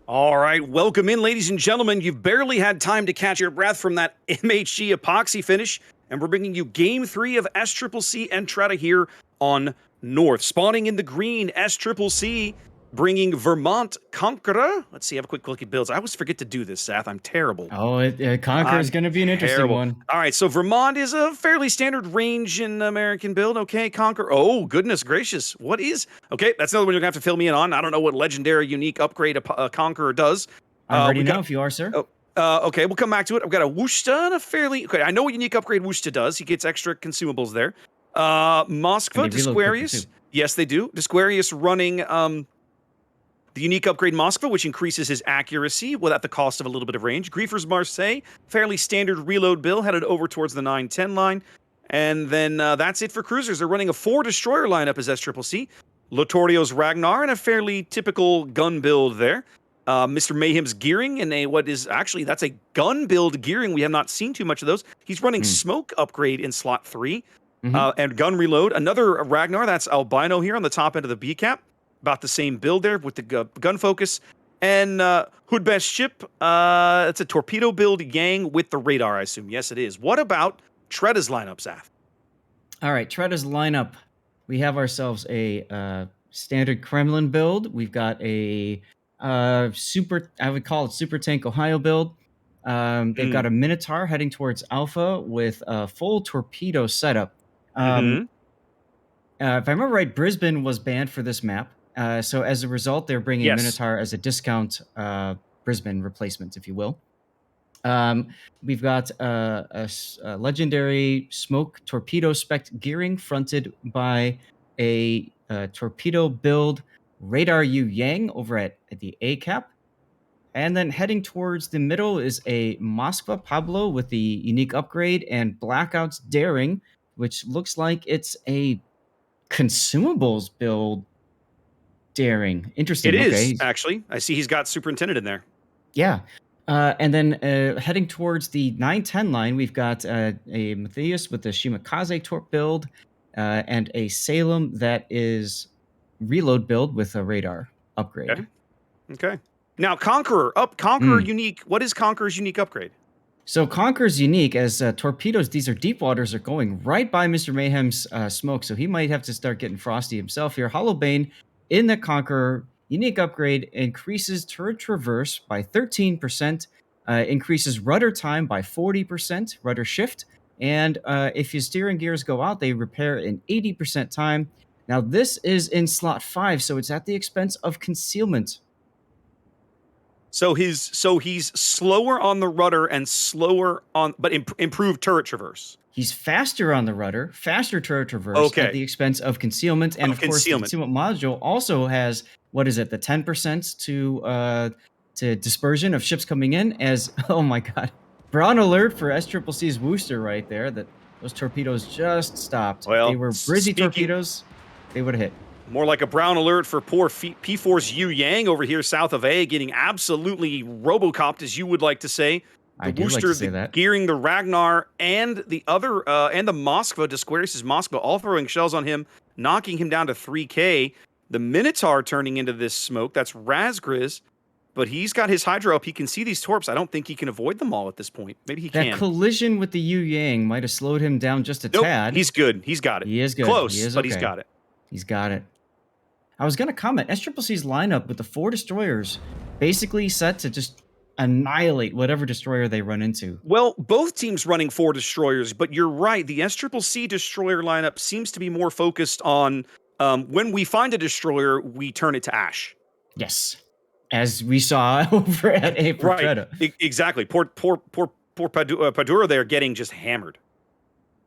All right, welcome in, ladies and gentlemen. You've barely had time to catch your breath from that MHG epoxy finish, and we're bringing you Game 3 of SCCC and TRETA here on North. Spawning in the green, SCCC bringing Vermont Conqueror. Let's see, have a quick look at builds. I always forget to do this, Seth. I'm terrible. Oh, Conqueror is going to be an interesting one. All right, so Vermont is a fairly standard range in American build. Okay, Conqueror. Oh, goodness gracious. What is... Okay, that's another one you're going to have to fill me in on. I don't know what legendary unique upgrade a Conqueror does. I'm ready now if you are, sir. Okay, we'll come back to it. I've got a Wushta and a fairly... Okay, I know what unique upgrade Wushta does. He gets extra consumables there. Moskva, Disquarius. Yes, they do. Disquarius running... the unique upgrade Moskva, which increases his accuracy at the cost of a little bit of range. Griefers Marseille, fairly standard reload bill, headed over towards the 9-10 line. And then that's it for cruisers. They're running a 4-destroyer lineup as SCCC. Lotorio's Ragnar and a fairly typical gun build there. Mr. Mayhem's gearing and that's a gun build gearing. We have not seen too much of those. He's running smoke upgrade in slot 3 and gun reload. Another Ragnar, that's Albino here on the top end of the B cap. About the same build there with the gun focus. And Hood Best Ship, it's a torpedo build Yang with the radar, I assume. Yes, it is. What about TRETA's lineup, Zath? All right, TRETA's lineup. We have ourselves a standard Kremlin build. We've got a I would call it Super Tank Ohio build. They've got a Minotaur heading towards Alpha with a full torpedo setup. If I remember right, Brisbane was banned for this map. So as a result, they're bringing Minotaur as a discount Brisbane replacement, if you will. We've got a legendary smoke torpedo spec gearing fronted by a torpedo build Radar Yu Yang over at the A cap. And then heading towards the middle is a Moskva Pablo with the unique upgrade and Blackouts Daring, which looks like it's a consumables build. Daring. Interesting. It is, actually. I see he's got Superintendent in there. Yeah. And then heading towards the 9-10 line, we've got a Matthias with the Shimakaze Torp build and a Salem that is reload build with a radar upgrade. Okay. Now, Conqueror unique. What is Conqueror's unique upgrade? So Conqueror's unique as torpedoes, these are deep waters, are going right by Mr. Mayhem's smoke, so he might have to start getting frosty himself here. Hollowbane in the Conqueror, unique upgrade increases turret traverse by 13%, increases rudder time by 40%, rudder shift, and if your steering gears go out, they repair in 80% time. Now this is in slot 5, so it's at the expense of concealment. So he's slower on the rudder and slower on, but improved turret traverse. He's faster on the rudder, faster turret traverse at the expense of concealment. And of course, the concealment module also has, what is it, the 10% to dispersion of ships coming in as, oh my God, brown alert for SCCC's Wooster right there, that those torpedoes just stopped. Well, they were Brizzy torpedoes, they would have hit. More like a brown alert for poor P4's Yu Yang over here south of A, getting absolutely robocopped, as you would like to say. I do like to say that. Gearing the Ragnar and the other and the Moskva, Disquarius' Moskva, all throwing shells on him, knocking him down to 3K. The Minotaur turning into this smoke. That's Razgriz, but he's got his Hydra up. He can see these torps. I don't think he can avoid them all at this point. Maybe he can. That collision with the Yu Yang might have slowed him down just a tad. He's good. He's got it. He is good. Close, but he's got it. He's got it. I was going to comment, SCCC's lineup with the 4 destroyers basically set to just annihilate whatever destroyer they run into. Well, both teams running 4 destroyers, but you're right. The SCCC destroyer lineup seems to be more focused on when we find a destroyer, we turn it to ash. Yes, as we saw over at A for TRETA. Exactly. Poor Padura there getting just hammered.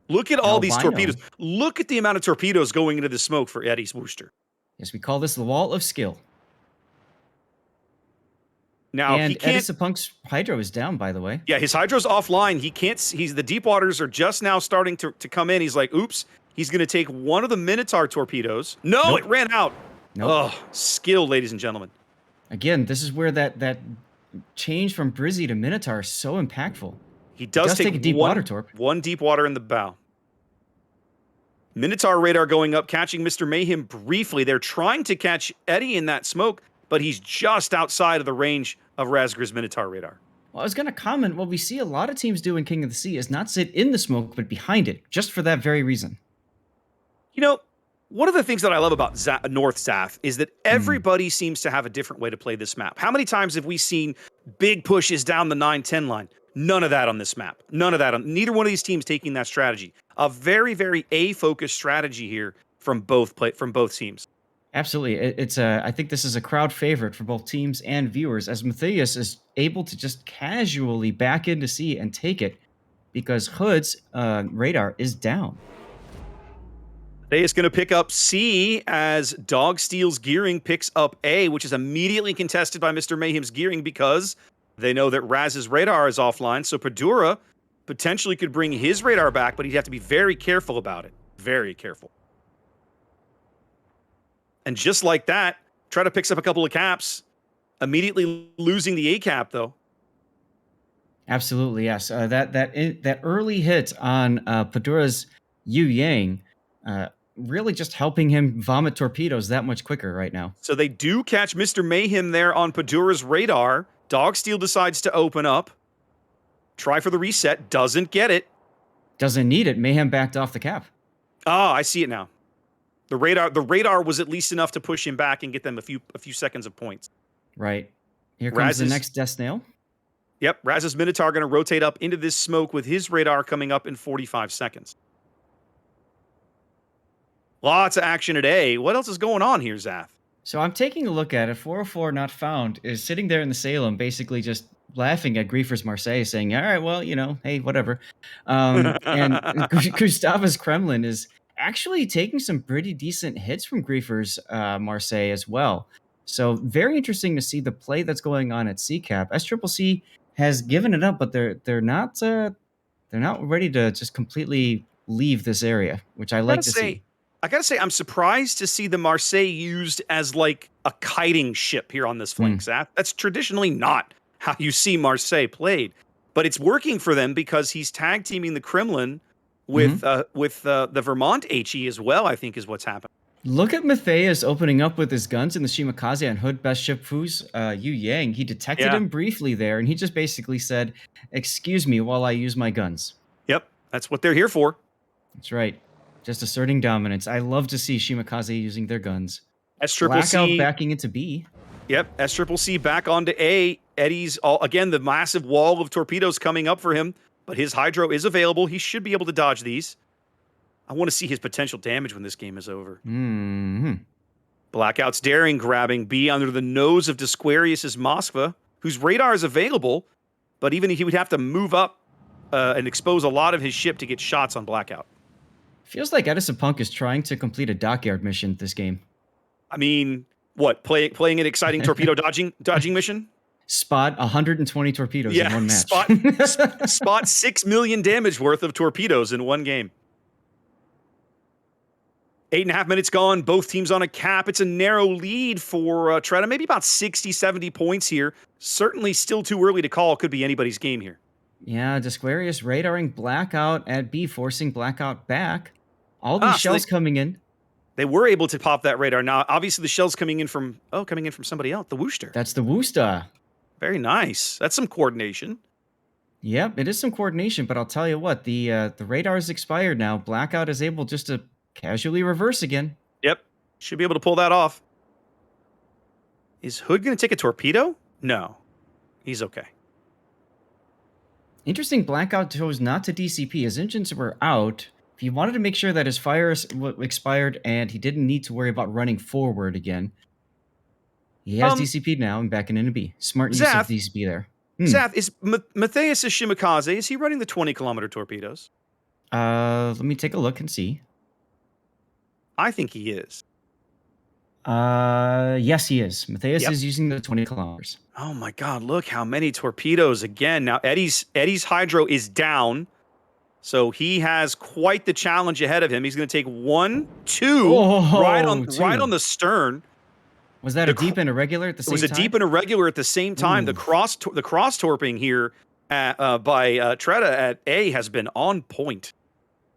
Look at all these torpedoes. Look at the amount of torpedoes going into the smoke for Eddie's Wooster. Yes, we call this the wall of skill. Now, and Edisapunk's Hydro is down, by the way. Yeah, his Hydro's offline. He can't. The deep waters are just now starting to come in. He's like, oops. He's going to take one of the Minotaur torpedoes. No, it ran out. Oh, skill, ladies and gentlemen. Again, this is where that change from Brizzy to Minotaur is so impactful. He does take a deep water torp. One deep water in the bow. Minotaur radar going up, catching Mr. Mayhem briefly. They're trying to catch Eddie in that smoke, but he's just outside of the range of Razgur's Minotaur radar. Well, I was going to comment, what we see a lot of teams do in King of the Sea is not sit in the smoke, but behind it, just for that very reason. You know, one of the things that I love about North Zath is that everybody seems to have a different way to play this map. How many times have we seen big pushes down the 9-10 line? None of that on this map. None of that. Neither one of these teams taking that strategy. A very, very A-focused strategy here from both teams. Absolutely. I think this is a crowd favorite for both teams and viewers, as Matthias is able to just casually back into C and take it because Hood's radar is down. They is going to pick up C as Dogsteel's gearing picks up A, which is immediately contested by Mr. Mayhem's gearing because they know that Raz's radar is offline. So Padura potentially could bring his radar back, but he'd have to be very careful about it. Very careful. And just like that, TRETA picks up a couple of caps, immediately losing the A cap, though. Absolutely, yes. That early hit on Padura's Yu Yang really just helping him vomit torpedoes that much quicker right now. So they do catch Mr. Mayhem there on Padura's radar. Dogsteel decides to open up. Try for the reset. Doesn't get it. Doesn't need it. Mayhem backed off the cap. Ah, I see it now. The radar was at least enough to push him back and get them a few seconds of points. Right. Here comes the next Death Snail. Yep, Raz's Minotaur going to rotate up into this smoke with his radar coming up in 45 seconds. Lots of action at A. What else is going on here, Zath? So I'm taking a look at it. 404 not found is sitting there in the Salem, basically just laughing at Griefers Marseille, saying, all right, well, hey, whatever. And Gustavus Kremlin is actually taking some pretty decent hits from Griefers Marseille as well. So very interesting to see the play that's going on at CCAP. SCCC has given it up, but they're not ready to just completely leave this area, which I like to see. I gotta say, I'm surprised to see the Marseille used as like a kiting ship here on this flank, Zath. That's traditionally not how you see Marseille played, but it's working for them because he's tag teaming the Kremlin with the Vermont HE as well, I think is what's happened. Look at Matthias opening up with his guns in the Shimakaze and Hood Best Ship Fu's Yu Yang. He detected him briefly there, and he just basically said, excuse me while I use my guns. Yep, that's what they're here for. That's right. Just asserting dominance. I love to see Shimakaze using their guns. SCCC Blackout backing into B. Yep, SCCC back onto A. Eddie's, again, the massive wall of torpedoes coming up for him, but his Hydro is available. He should be able to dodge these. I want to see his potential damage when this game is over. Blackout's daring, grabbing B under the nose of Disquarius's Moskva, whose radar is available, but even he would have to move up and expose a lot of his ship to get shots on Blackout. Feels like Edison Punk is trying to complete a dockyard mission this game. I mean, what, playing an exciting torpedo dodging mission? Spot 120 torpedoes in one match. Spot 6 million damage worth of torpedoes in one game. 8.5 minutes gone. Both teams on a cap. It's a narrow lead for TRETA. Maybe about 60, 70 points here. Certainly still too early to call. Could be anybody's game here. Yeah, Disquarius radaring Blackout at B, forcing Blackout back. All these shells coming in. They were able to pop that radar. Now, obviously, the shell's coming in from somebody else, the Wooster. That's the Wooster. Very nice. That's some coordination. Yep, it is some coordination, but I'll tell you what, the radar is expired now. Blackout is able just to casually reverse again. Yep, should be able to pull that off. Is Hood going to take a torpedo? No, he's okay. Interesting, Blackout chose not to DCP. His engines were out. He wanted to make sure that his fire expired and he didn't need to worry about running forward again. He has DCP'd now and backing into B. Smart use of DCP there. Zath, is Matthias Shimakaze, is he running the 20-kilometer torpedoes? Let me take a look and see. I think he is. Yes, he is. Matthias is using the 20 kilometers. Oh my God, look how many torpedoes again. Now Eddie's Hydro is down, so he has quite the challenge ahead of him. He's going to take 1, 2, right on the stern. Was that a deep and a regular at the same time? It was a deep and a regular at the same time. The cross torping here by TRETA at A has been on point.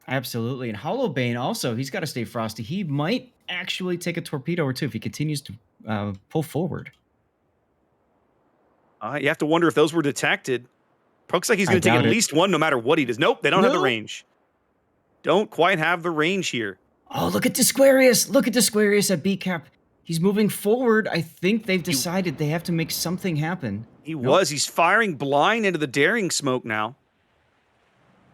Absolutely. And Hollowbane also, he's got to stay frosty. He might actually take a torpedo or two if he continues to pull forward. You have to wonder if those were detected. Looks like he's I going to take at doubt it. least one no matter what he does. Nope, they don't have the No. range. Don't quite have the range here. Oh, look at Disquarius. Look at Disquarius at B cap. He's moving forward. I think they've decided they have to make something happen. He was. He's firing blind into the daring smoke now.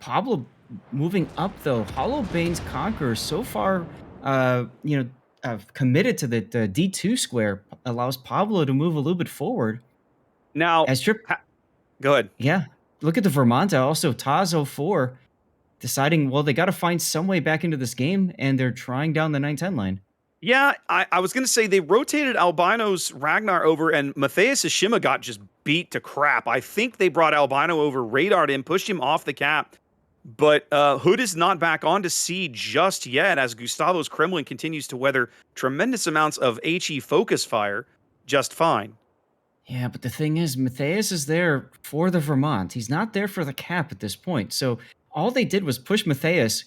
Pablo moving up, though. Hollowbane's Conqueror so far, committed to the D2 square, allows Pablo to move a little bit forward. Now, go ahead. Yeah. Look at the Vermonta. Also, Taz04 deciding, well, they got to find some way back into this game, and they're trying down the 910 line. Yeah, I was going to say they rotated Albino's Ragnar over, and Matthias Ashima got just beat to crap. I think they brought Albino over, radared him, pushed him off the cap. But Hood is not back on to sea just yet as Gustavo's Kremlin continues to weather tremendous amounts of HE focus fire just fine. Yeah, but the thing is, Matthias is there for the Vermont. He's not there for the cap at this point. So all they did was push Matthias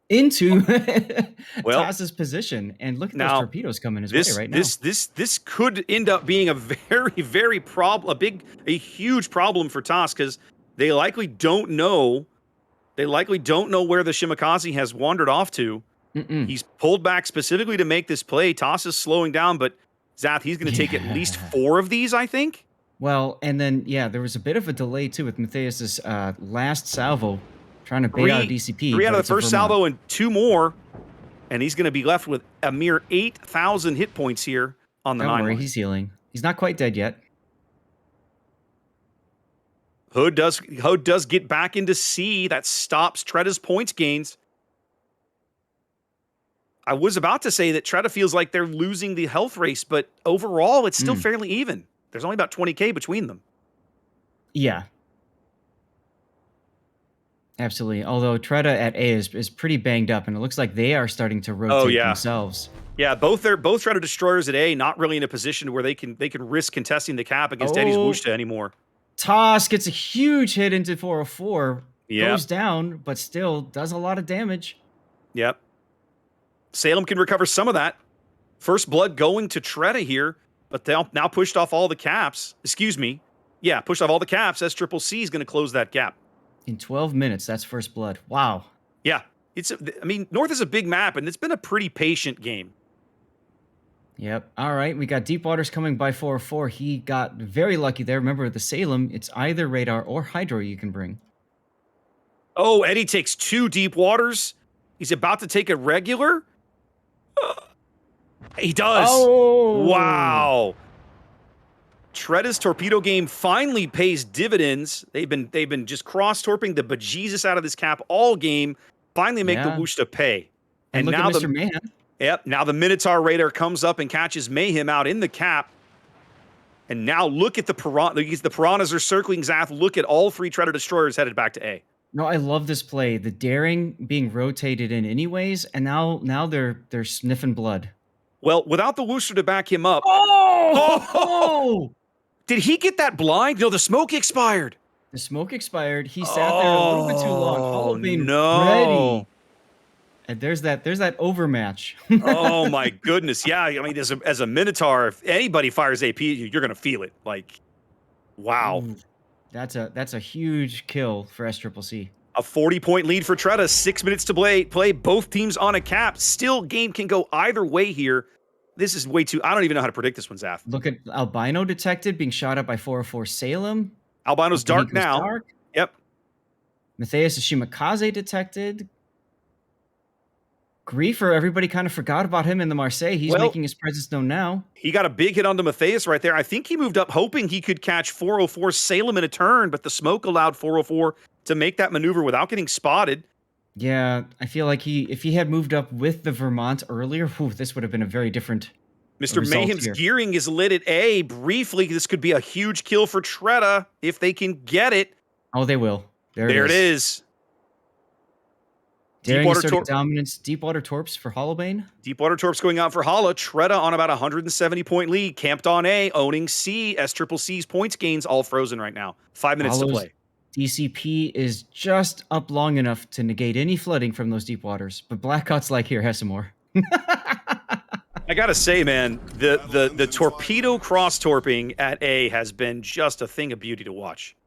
into Taz's position. And look at those torpedoes coming his way right now. This could end up being a very, very a huge problem for Taz because they likely don't know. They likely don't know where the Shimakaze has wandered off to. He's pulled back specifically to make this play. Toss is slowing down, but Zath, he's going to take at least 4 of these, I think. Well, and then, yeah, there was a bit of a delay, too, with Matthias's last salvo trying to bait out a DCP. 3 out of the first salvo and 2 more, and he's going to be left with a mere 8,000 hit points here on the 9. Don't worry, he's healing. He's not quite dead yet. Hood does get back into C. That stops TRETA's points gains. I was about to say that TRETA feels like they're losing the health race, but overall, it's still fairly even. There's only about 20k between them. Yeah. Absolutely. Although TRETA at A is pretty banged up, and it looks like they are starting to rotate themselves. Yeah, both TRETA destroyers at A not really in a position where they can risk contesting the cap against Eddie's Wushta anymore. Toss gets a huge hit into 404. Goes down, but still does a lot of damage. Yep. Salem can recover some of that. First blood going to TRETA here, but they now pushed off all the caps. Excuse me. Yeah, pushed off all the caps. SCCC is going to close that gap. In 12 minutes, that's first blood. Wow. Yeah. North is a big map, and it's been a pretty patient game. Yep. All right. We got Deep Waters coming by 404. He got very lucky there. Remember, the Salem, it's either radar or hydro you can bring. Oh, Eddie takes 2 Deep Waters. He's about to take a regular. He does. Oh. Wow. TRETA's torpedo game finally pays dividends. They've been just cross-torping the bejesus out of this cap all game. Finally make the Wushta pay. And look now at Mr. Mayhem. Yep, now the Minotaur radar comes up and catches Mayhem out in the cap. And now look at the Piranhas. The Piranhas are circling Zath. Look at all 3 TRETA destroyers headed back to A. No, I love this play. The daring being rotated in anyways, and now they're sniffing blood. Well, without the Wushta to back him up. Oh! Did he get that blind? No, the smoke expired. The smoke expired. He sat there a little bit too long. Hollowbane ready. And there's that overmatch. Oh my goodness. Yeah, I mean, as a Minotaur, if anybody fires AP, you're gonna feel it. Like, wow. Ooh, that's a huge kill for SCCC. A 40-point lead for TRETA. 6 minutes to play. Both teams on a cap. Still, game can go either way here. This is way too. I don't even know how to predict this one, Zaf. Look at Albino detected being shot up by 404 Salem. Albino's dark now. Dark. Yep. Matthias Shimakaze detected. Griefer, everybody kind of forgot about him in the Marseille. He's making his presence known now. He got a big hit onto Matthias right there. I think he moved up hoping he could catch 404 Salem in a turn, but the smoke allowed 404 to make that maneuver without getting spotted. Yeah, I feel like if he had moved up with the Vermont earlier, this would have been a very different Mr. Mayhem's gearing is lit at A. Briefly, this could be a huge kill for TRETA if they can get it. Oh, they will. There it is. Deepwater dominance. Deepwater Torps for Hollowbane. Deepwater Torps going out for Holla. TRETA on about 170-point lead. Camped on A, owning C. SCCC's points gains all frozen right now. 5 minutes to play. DCP is just up long enough to negate any flooding from those deep waters. But Blackout's like, here, have some more. I gotta say, man, the torpedo cross-torping at A has been just a thing of beauty to watch.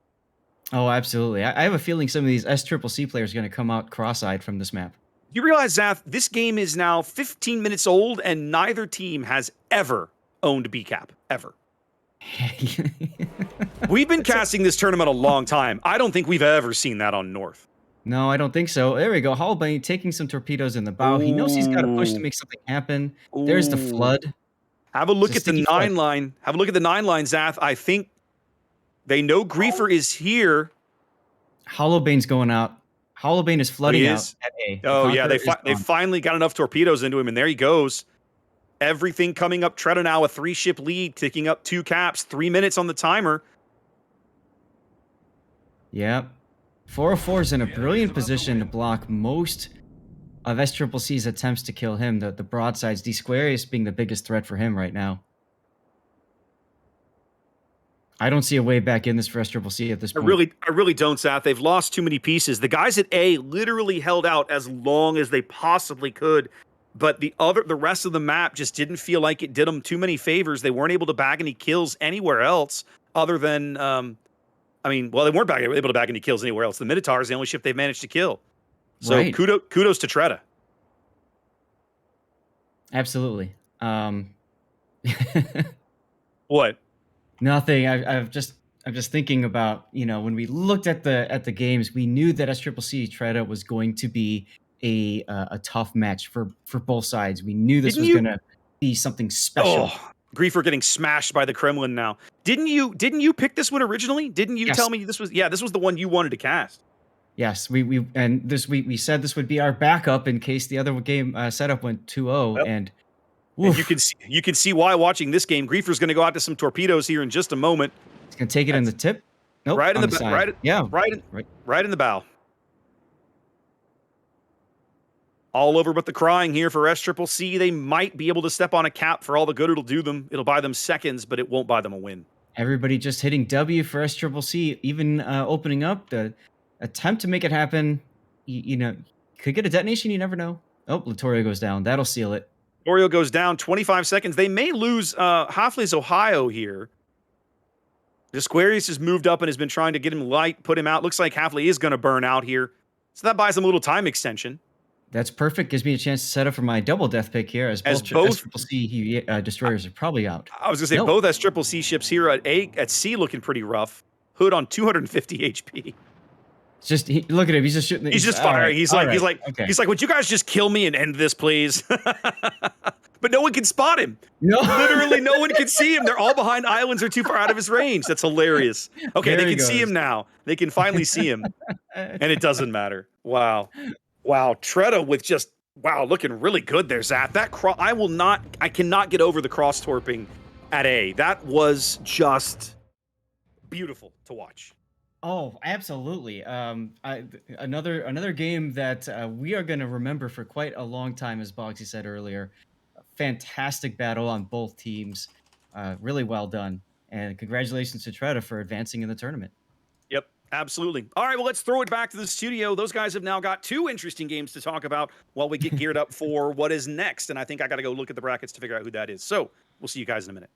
Oh, absolutely. I have a feeling some of these SCCC players are going to come out cross-eyed from this map. You realize, Zath, this game is now 15 minutes old, and neither team has ever owned BCAP, ever. We've been casting this tournament a long time. I don't think we've ever seen that on North. No, I don't think so. There we go. Holbein taking some torpedoes in the bow. He knows he's got to push to make something happen. There's the flood. Have a look at the 9 line. Have a look at the 9 line, Zath. I think they know Griefer is here. Hollowbane's going out. Hollowbane is flooding out at A. Oh, yeah. They finally got enough torpedoes into him, and there he goes. Everything coming up. TRETA now a 3-ship lead, ticking up 2 caps, 3 minutes on the timer. Yep. 404 is in a brilliant position to block most of SCCC's attempts to kill him. The broadsides, Squarius being the biggest threat for him right now. I don't see a way back in this for SCCC at this point. I really don't, Zath. They've lost too many pieces. The guys at A literally held out as long as they possibly could, but the rest of the map just didn't feel like it did them too many favors. They weren't able to bag any kills anywhere else other than, I mean, well, they weren't able to bag any kills anywhere else. The Minotaur is the only ship they've managed to kill. So right. Kudos to TRETA. Absolutely. What? Nothing. I'm just thinking about, you know, when we looked at the games, we knew that SCCC TRETA was going to be a tough match for both sides. We knew this was going to be something special. Oh, Griefer getting smashed by the Kremlin now. Didn't you pick this one originally? Didn't you tell me this was the one you wanted to cast? Yes, we said this would be our backup in case the other game setup went 2-0, yep. and you can see why watching this game. Griefer's going to go out to some torpedoes here in just a moment. He's going to take it in the tip. Nope, right in the side. Right in the bow. All over but the crying here for SCCC. They might be able to step on a cap for all the good it'll do them. It'll buy them seconds, but it won't buy them a win. Everybody just hitting W for SCCC, even opening up the attempt to make it happen. You know, could get a detonation. You never know. Oh, Latorio goes down. That'll seal it. Latorio goes down. 25 seconds. They may lose Hoffley's Ohio here. Squarius has moved up and has been trying to get him light, put him out. Looks like Hoffley is going to burn out here. So that buys them a little time extension. That's perfect. Gives me a chance to set up for my double death pick here, as both SCCC destroyers are probably out. I was going to say, both SCCC ships here at C looking pretty rough. Hood on 250 HP. It's just look at him. He's just shooting. He's just firing. Right. He's like, would you guys just kill me and end this, please? But no one can spot him. No, literally, no one can see him. They're all behind islands or too far out of his range. That's hilarious. Okay, they can see him now. They can finally see him, and it doesn't matter. Wow. TRETA with just looking really good there, Zath. That I cannot get over the cross torping at A. That was just beautiful to watch. Oh, absolutely. Another game that we are going to remember for quite a long time, as Boggsy said earlier. A fantastic battle on both teams. Really well done. And congratulations to TRETA for advancing in the tournament. Yep, absolutely. All right, well, let's throw it back to the studio. Those guys have now got 2 interesting games to talk about while we get geared up for what is next. And I think I got to go look at the brackets to figure out who that is. So we'll see you guys in a minute.